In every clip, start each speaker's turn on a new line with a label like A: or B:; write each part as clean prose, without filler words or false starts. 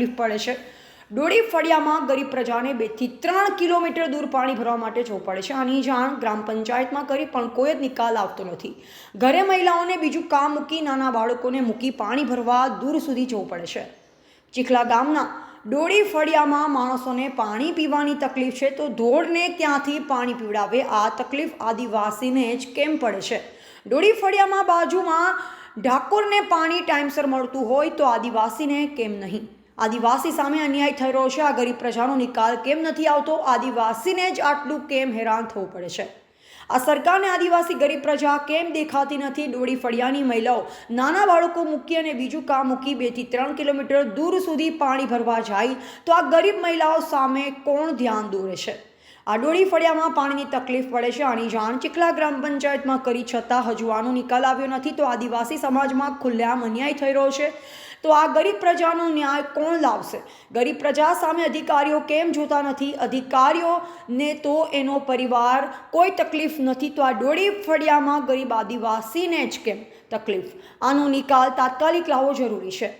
A: તકલીફ પડે છે। ડોળી ફળિયામાં ગરીબ પ્રજાને 2 થી 3 કિલોમીટર દૂર પાણી ભરવા માટે જવું પડે છે। આની જાણ ગ્રામ પંચાયતમાં કરી પણ કોઈ જ નિકાલ આવતો નથી। ઘરે મહિલાઓને બીજું કામ મૂકી નાના બાળકોને મૂકી પાણી ભરવા દૂર સુધી જવું પડે છે। ચીખલા ગામના ડોળી ફળિયામાં માણસોને પાણી પીવાની તકલીફ છે તો ધોળને ક્યાંથી પાણી પીવડાવે? આ તકલીફ આદિવાસીને જ કેમ પડે છે? ડોળી ફળિયામાં બાજુમાં ઠાકોરને પાણી ટાઈમસર મળતું હોય તો આદિવાસીને કેમ નહીં? આદિવાસી સામે અન્યાય થઈ રહ્યો છે। આ ગરીબ પ્રજાનો નિકાલ કેમ નથી આવતો? આદિવાસીને જ આટલું કેમ હેરાન થવું પડે છે? આ સરકારને આદિવાસી ગરીબ પ્રજા કેમ દેખાતી નથી? ડોળી ફળિયાની મહિલાઓ નાના બાળકો મૂકી અને બીજું કામ મૂકી 2 થી 3 કિલોમીટર દૂર સુધી પાણી ભરવા જાય તો આ ગરીબ મહિલાઓ સામે કોણ ધ્યાન દોરે છે? આ ડોળી ફળિયામાં પાણીની તકલીફ પડે છે। આની જાણ ચીખલા ગ્રામ પંચાયતમાં કરી છતાં હજુ આનો નિકાલ આવ્યો નથી તો આદિવાસી સમાજમાં ખુલ્લેઆમ અન્યાય થઈ રહ્યો છે। તો આ ગરીબ પ્રજાનો ન્યાય કોણ લાવશે? ગરીબ પ્રજા સામે અધિકારીઓ કેમ જોતા નથી? અધિકારીઓને તો એનો પરિવાર કોઈ તકલીફ નથી તો આ ડોળી ફળિયામાં ગરીબ આદિવાસીને જ કેમ તકલીફ? આનો નિકાલ તાત્કાલિક લાવવો જરૂરી છે।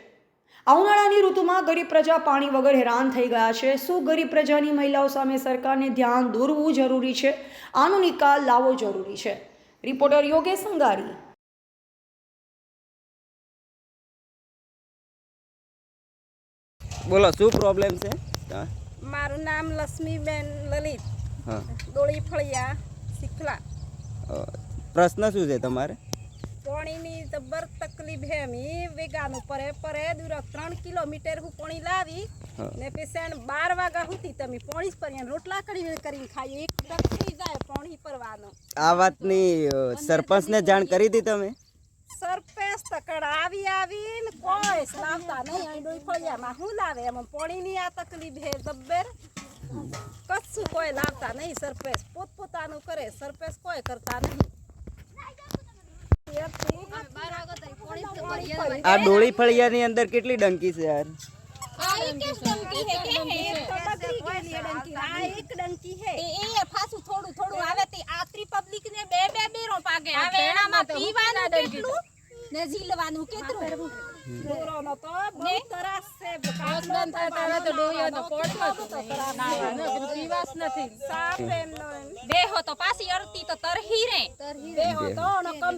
A: આ ઉનાળાની ઋતુમાં ગરીબ પ્રજા પાણી વગર હેરાન થઈ ગયા છે। શું ગરીબ પ્રજાની મહિલાઓ સામે સરકારને ધ્યાન દોરવું જરૂરી છે? આનો નિકાલ લાવવો જરૂરી છે। રિપોર્ટર યોગેશ સંગારી।
B: બોલો શું પ્રોબ્લેમ છે?
C: મારું નામ લક્ષ્મીબેન લલિત,
B: હા,
C: ડોળી ફળિયા શીખલા।
B: પ્રશ્ન શું છે તમારે?
C: પાણીની જબર તકલીફ હે। મી વેગાનું પરે દૂર 3 કિલોમીટર હું પાણી લાવી ને પેશન્ટ 12 વાગ્યા સુધી તમે પાણી પર રોટલા કરીને ખાઈએ। એક ટકરી જાય પાણી પરવાનો।
B: આ વાતની સરપંચને જાણ કરી હતી તમે?
C: સરપંચ તકડ આવીને કોઈ લાવતા નહીં। અહીં ડોળી ફળિયામાં હું લાવે? એમાં પાણીની આ તકલીફ હે જબ્બર। કશું કોઈ લાવતા નહીં। સરપંચ પોતપોતાનું કરે, સરપંચ કોઈ કરતા નહીં।
B: આ ડોળી ફળિયાની અંદર કેટલી ડંકી છે યાર?
C: એક ડંકી હે એ પાછું થોડું આવે તે આત્રી પબ્લિક ને બે બેરો પાગે આવે। એનામાં પીવાનું કેટલું ને ઝીલવાનું કેટલું? ડોરોનો તો બહુ તરાસ છે। કાસબન થાય તો ડોયોનો પોટમાં તો પીવાસ નથી। સાફ એમ બેહો તો પાછી અડતી તો તરહી રે બેહો તો કમ